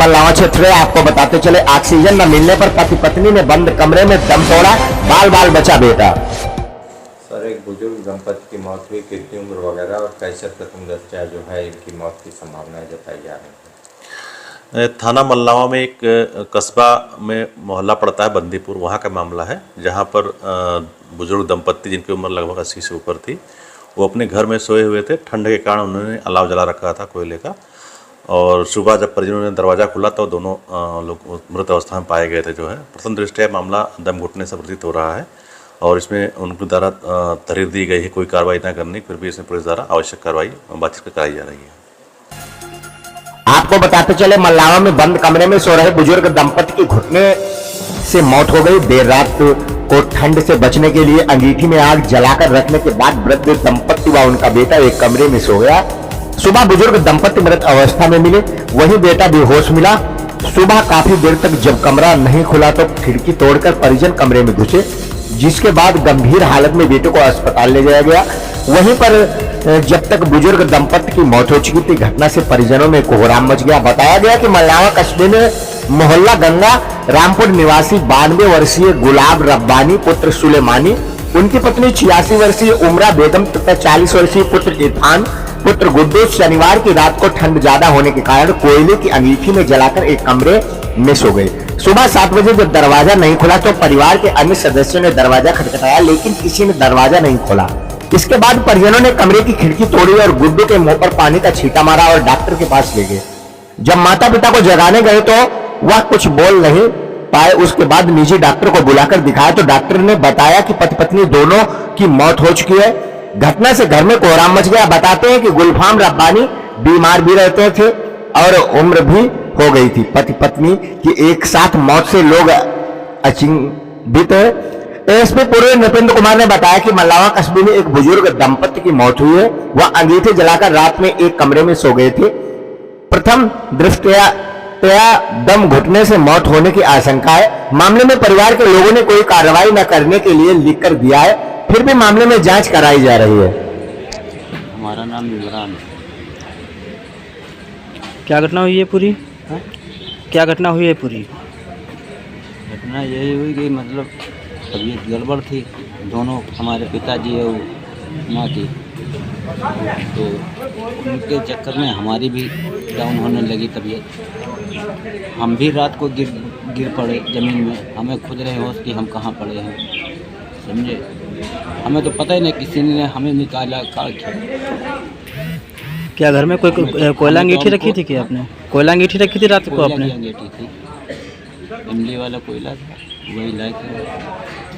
मल्लावा क्षेत्र है। आपको बताते चले, ऑक्सीजन न मिलने पर पति पत्नी ने बंद कमरे में दम तोड़ा, बाल बाल बचा बेटा। सर, एक बुजुर्ग दंपति की मौत हुई, कितनी उम्र वगैरह और कैसे प्रथमदृष्टया जो है इनकी मौत की संभावनाएं जताई जा रही है? थाना मल्लावा में एक कस्बा में मोहल्ला पड़ता है बंदीपुर, वहाँ का मामला है, जहाँ पर बुजुर्ग दंपत्ति जिनकी उम्र लगभग 80 से ऊपर थी, वो अपने घर में सोए हुए थे। ठंड के कारण उन्होंने अलाव जला रखा था कोयले का, और सुबह जब परिजनों ने दरवाज़ा खुला तो दोनों लोग मृत अवस्था में पाए गए थे। जो है प्रथम दृष्टया मामला दम घुटने से प्रतीत हो रहा है, और इसमें उनके द्वारा तहरीर दी गई है कोई कार्रवाई न करनी, फिर भी इसमें पुलिस द्वारा आवश्यक कार्रवाई बातचीत कराई जा रही है। आपको बताते चले, मल्लावा में बंद कमरे में सो रहे बुजुर्ग दंपति की घुटने से मौत हो गई। देर रात को ठंड से बचने के लिए अंगीठी में आग जलाकर रखने के बाद वृद्ध दंपति व उनका बेटा एक कमरे में सो गया। सुबह बुजुर्ग दंपति मृत अवस्था में मिले, वहीं बेटा बेहोश मिला। सुबह काफी देर तक जब कमरा नहीं खुला तो खिड़की तोड़कर परिजन कमरे में घुसे, जिसके बाद गंभीर हालत में बेटे को अस्पताल ले जाया गया। वहीं पर जब तक बुजुर्ग दंपति की मौत हो चुकी थी, घटना से परिजनों में कोहराम मच गया। बताया गया कि मल्लावा कस्बे में मोहल्ला गंगा रामपुर निवासी 92 वर्षीय गुलाब रब्बानी पुत्र सुलेमानी, उनकी पत्नी 86 वर्षीय उमरा बेगम तथा 40 वर्षीय पुत्र इरफान पुत्र गुड्डू शनिवार की रात को ठंड ज्यादा होने के कारण कोयले की अंगीठी में जलाकर एक कमरे में सो गए। सुबह 7 बजे जब दरवाजा नहीं खुला तो परिवार के अन्य सदस्यों ने दरवाजा खटखटाया, लेकिन किसी ने दरवाजा नहीं खोला। इसके बाद परिजनों ने कमरे की खिड़की तोड़ी और गुड्डू के मुंह पर पानी का छींटा मारा और डॉक्टर के पास ले गए। जब माता पिता को जगाने गए तो वह कुछ बोल नहीं पाए। उसके बाद निजी डॉक्टर को बुलाकर दिखाया तो डॉक्टर ने बताया कि पति पत्नी दोनों की मौत हो चुकी है। घटना से घर में कोहराम मच गया। बताते हैं कि गुलफाम रब्बानी बीमार भी रहते थे और उम्र भी हो गई थी। पति पत्नी की एक साथ मौत से लोग अचंभित है। एएसपी पूर्व नृपेंद्र कुमार ने बताया कि मल्लावा कस्बे में एक बुजुर्ग दंपति की मौत हुई है। वह अंगीठी जलाकर रात में एक कमरे में सो गए थे। प्रथम दृष्टया दम घुटने से मौत होने की आशंका है। मामले में परिवार के लोगों ने कोई कार्रवाई न करने के लिए लिखकर दिया है, फिर भी मामले में जांच कराई जा रही है। हमारा नाम इमरान है। क्या घटना हुई है पूरी? क्या घटना हुई है पूरी? घटना यही हुई कि मतलब तबीयत गड़बड़ थी, दोनों हमारे पिताजी और माँ की, तो उनके चक्कर में हमारी भी डाउन होने लगी तबीयत। हम भी रात को गिर पड़े ज़मीन में, हमें खुद रहे होश कि हम कहाँ पड़े हैं, समझे। हमें तो पता ही नहीं, किसी ने हमें निकाला क्या किया। क्या घर में कोई कोयला अंगीठी रखी थी? क्या आपने कोयला अंगीठी रखी थी रात को? आपने अंगीठी थी, इमली वाला कोयला था, वही लाए थे।